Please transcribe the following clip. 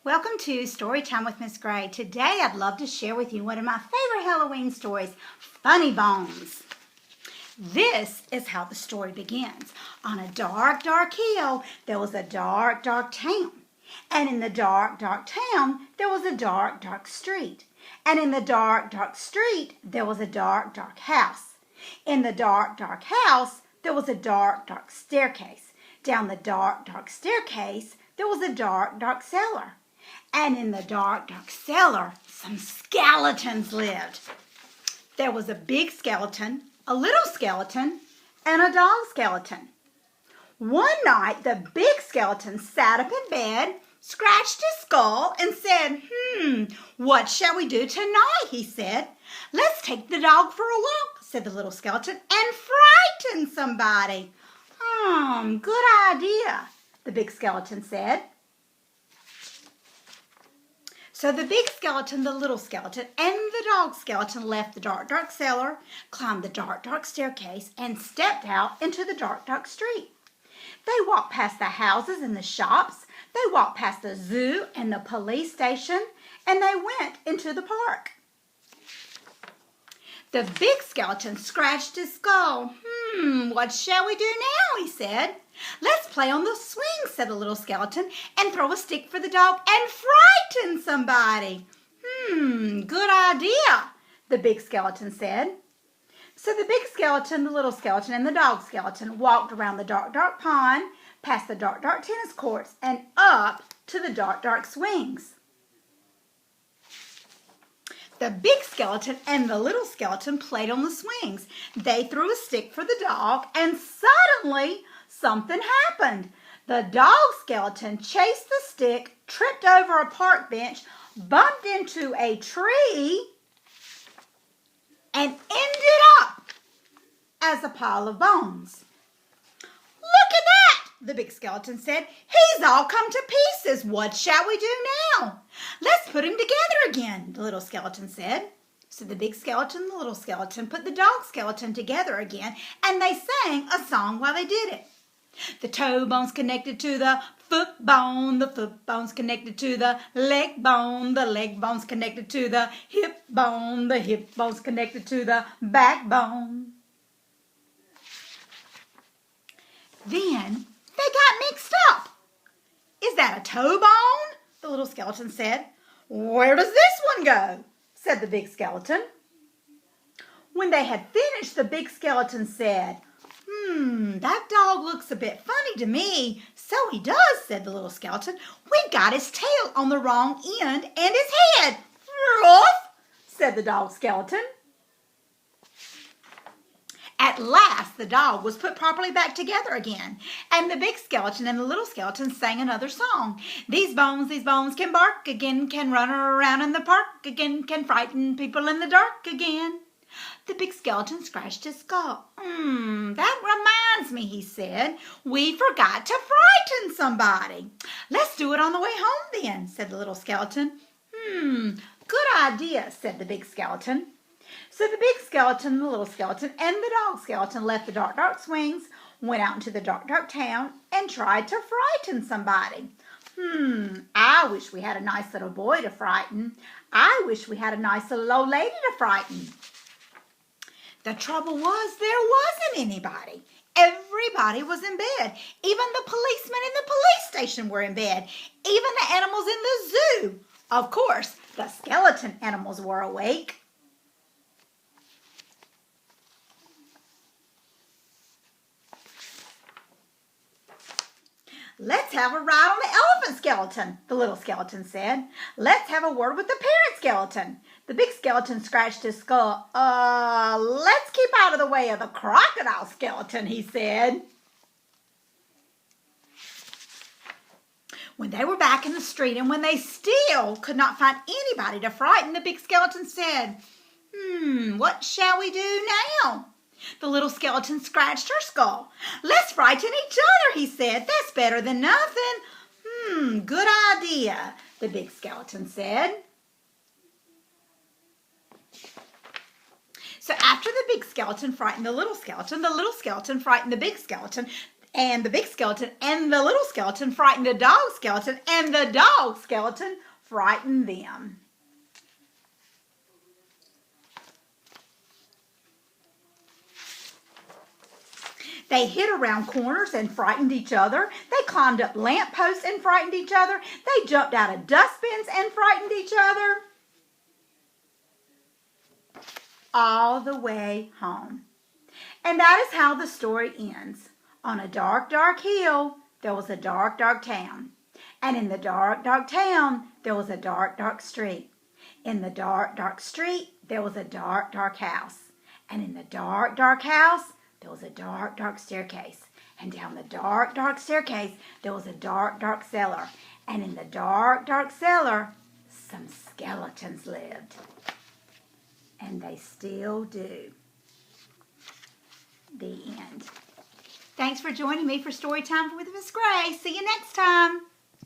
Welcome to Storytime with Miss Gray. Today I'd love to share with you one of my favorite Halloween stories, Funnybones. This is how the story begins. On a dark, dark hill, there was a dark, dark town. And in the dark, dark town, there was a dark, dark street. And in the dark, dark street, there was a dark, dark house. In the dark, dark house, there was a dark, dark staircase. Down the dark, dark staircase, there was a dark, dark cellar. And in the dark, dark cellar, some skeletons lived. There was a big skeleton, a little skeleton, and a dog skeleton. One night, the big skeleton sat up in bed, scratched his skull, and said, what shall we do tonight? He said. Let's take the dog for a walk, said the little skeleton, and frighten somebody. Good idea, the big skeleton said. So the big skeleton, the little skeleton, and the dog skeleton left the dark, dark cellar, climbed the dark, dark staircase, and stepped out into the dark, dark street. They walked past the houses and the shops. They walked past the zoo and the police station, and they went into the park. The big skeleton scratched his skull. What shall we do now? He said. Let's play on the swing, said the little skeleton, and throw a stick for the dog and frighten somebody. Good idea, the big skeleton said. So the big skeleton, the little skeleton, and the dog skeleton walked around the dark, dark pond, past the dark, dark tennis courts, and up to the dark, dark swings. The big skeleton and the little skeleton played on the swings. They threw a stick for the dog, and suddenly something happened. The dog skeleton chased the stick, tripped over a park bench, bumped into a tree, and ended up as a pile of bones. Look at that, the big skeleton said. He's all come to pieces. What shall we do now? Let's put him together again, the little skeleton said. So the big skeleton and the little skeleton put the dog skeleton together again, and they sang a song while they did it. The toe bone's connected to the foot bone's connected to the leg bone's connected to the hip bone's connected to the backbone. Then they got mixed up. Is that a toe bone? The little skeleton said. Where does this one go? Said the big skeleton. When they had finished, the big skeleton said, that dog looks a bit funny to me. So he does, said the little skeleton. We got his tail on the wrong end and his head. Ruff, said the dog skeleton. At last, the dog was put properly back together again, and the big skeleton and the little skeleton sang another song. These bones can bark again, can run around in the park again, can frighten people in the dark again. The big skeleton scratched his skull. That reminds me, he said. We forgot to frighten somebody. Let's do it on the way home then, said the little skeleton. Good idea, said the big skeleton. So the big skeleton, the little skeleton, and the dog skeleton left the dark, dark swings, went out into the dark, dark town, and tried to frighten somebody. I wish we had a nice little boy to frighten. I wish we had a nice little old lady to frighten. The trouble was there wasn't anybody. Everybody was in bed. Even the policemen in the police station were in bed. Even the animals in the zoo. Of course, the skeleton animals were awake. Let's have a ride on the elephant skeleton, the little skeleton said. Let's have a word with the parent skeleton. The big skeleton scratched his skull. Let's keep out of the way of the crocodile skeleton, he said. When they were back in the street and when they still could not find anybody to frighten, the big skeleton said, what shall we do now? The little skeleton scratched her skull. Let's frighten each other, he said. That's better than nothing. Good idea, the big skeleton said. So after the big skeleton frightened the little skeleton frightened the big skeleton, And the big skeleton and the little skeleton frightened the dog skeleton, and the dog skeleton frightened them. They hid around corners and frightened each other. They climbed up lampposts and frightened each other. They jumped out of dustbins and frightened each other. All the way home. And that is how the story ends. On a dark, dark hill, there was a dark, dark town. And in the dark, dark town, there was a dark, dark street. In the dark, dark street, there was a dark, dark house. And in the dark, dark house, there was a dark, dark staircase. And down the dark, dark staircase, there was a dark, dark cellar. And in the dark, dark cellar, some skeletons lived. And they still do. The end. Thanks for joining me for Storytime with Miss Gray. See you next time.